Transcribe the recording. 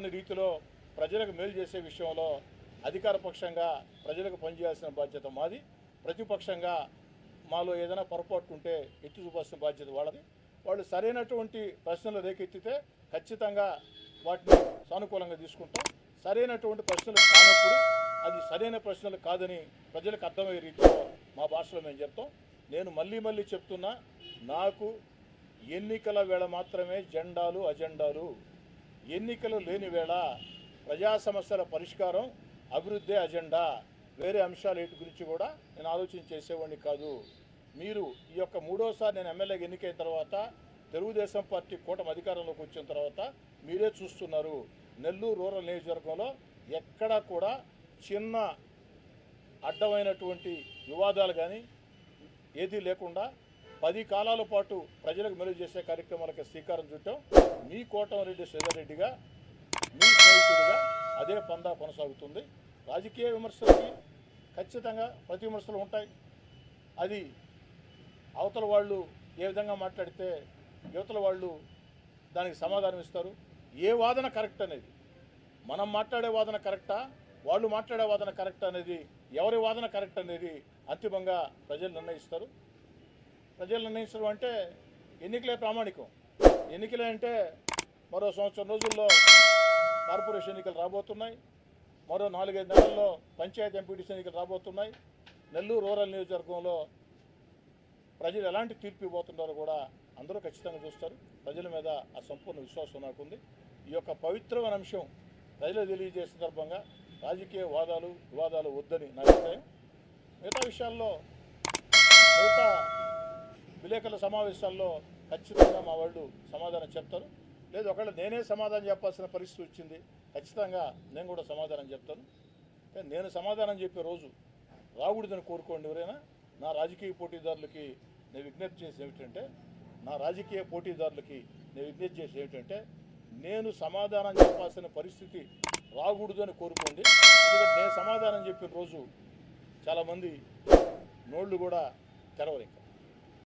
కాని రీతిలో ప్రజలకు మేలు చేసే విషయంలో అధికార పక్షంగా ప్రజలకు పనిచేయాల్సిన బాధ్యత మాది, ప్రతిపక్షంగా మాలో ఏదైనా పొరపాటు ఉంటే ఎత్తి చూపాల్సిన బాధ్యత వాళ్ళది. వాళ్ళు సరైనటువంటి ప్రశ్నలు రేకెత్తితే ఖచ్చితంగా వాటిని సానుకూలంగా తీసుకుంటాం. సరైనటువంటి ప్రశ్నలు కానప్పుడు అది సరైన ప్రశ్నలు కాదని ప్రజలకు అర్థమయ్యే రీతిలో మా భాషలో మేము చెప్తాం. నేను మళ్ళీ చెప్తున్నా, నాకు ఎన్నికల వేళ మాత్రమే జెండాలు అజెండాలు. ఎన్నికలు లేని వేళ ప్రజా సమస్యల పరిష్కారం, అభివృద్ధి అజెండా. వేరే అంశాలు వీటి గురించి కూడా నేను ఆలోచన చేసేవాడిని కాదు. మీరు ఈ యొక్క మూడోసారి నేను ఎమ్మెల్యేగా ఎన్నికైన తర్వాత తెలుగుదేశం పార్టీ కూటమి అధికారంలోకి వచ్చిన తర్వాత మీరే చూస్తున్నారు, నెల్లూరు రూరల్ నియోజకవర్గంలో ఎక్కడా కూడా చిన్న అడ్డమైనటువంటి వివాదాలు కానీ ఏదీ లేకుండా 10 కాలాల పాటు ప్రజలకు మేలు చేసే కార్యక్రమాలకు శ్రీకారం చుట్టాం. మీ కోటమిరెడ్డి శ్రీధర్రెడ్డిగా, మీ స్నేహితుడిగా అదే పందా కొనసాగుతుంది. రాజకీయ విమర్శలకి ఖచ్చితంగా ప్రతి విమర్శలు ఉంటాయి. అది అవతల వాళ్ళు ఏ విధంగా మాట్లాడితే యువతల వాళ్ళు దానికి సమాధానం ఇస్తారు. ఏ వాదన కరెక్ట్ అనేది, మనం మాట్లాడే వాదన కరెక్టా, వాళ్ళు మాట్లాడే వాదన కరెక్ట్ అనేది, ఎవరి వాదన కరెక్ట్ అనేది అంతిమంగా ప్రజలు నిర్ణయిస్తారు. ప్రజలు నిర్ణయించడం అంటే ఎన్నికలే ప్రామాణికం. ఎన్నికలే అంటే మరో సంవత్సరం రోజుల్లో కార్పొరేషన్ ఎన్నికలు రాబోతున్నాయి. మరో 4-5 నెలల్లో పంచాయతీ ఎంపీటీసీ ఎన్నికలు రాబోతున్నాయి. నెల్లూరు రూరల్ నియోజకవర్గంలో ప్రజలు ఎలాంటి తీర్పు ఇవ్వబోతున్నారో కూడా అందరూ ఖచ్చితంగా చూస్తారు. ప్రజల మీద ఆ సంపూర్ణ విశ్వాసం నాకుంది. ఈ యొక్క పవిత్రమైన అంశం ప్రజలు తెలియజేసే సందర్భంగా రాజకీయ వివాదాలు వద్దని నా అభిప్రాయం. మిగతా విషయాల్లో మిగతా విలేకరుల సమావేశాల్లో ఖచ్చితంగా మా వాళ్ళు సమాధానం చెప్తారు. లేదు ఒకవేళ నేనే సమాధానం చెప్పాల్సిన పరిస్థితి వచ్చింది, ఖచ్చితంగా నేను కూడా సమాధానం చెప్తాను. కానీ నేను సమాధానం చెప్పే రోజు రాకూడదని కోరుకోండి ఎవరైనా. నా రాజకీయ పోటీదారులకి నేను విజ్ఞప్తి చేసి ఏమిటంటే నేను సమాధానం చెప్పాల్సిన పరిస్థితి రాకూడదని కోరుకోండి. ఎందుకంటే నేను సమాధానం చెప్పిన రోజు చాలామంది నోళ్ళు కూడా తెరవరు.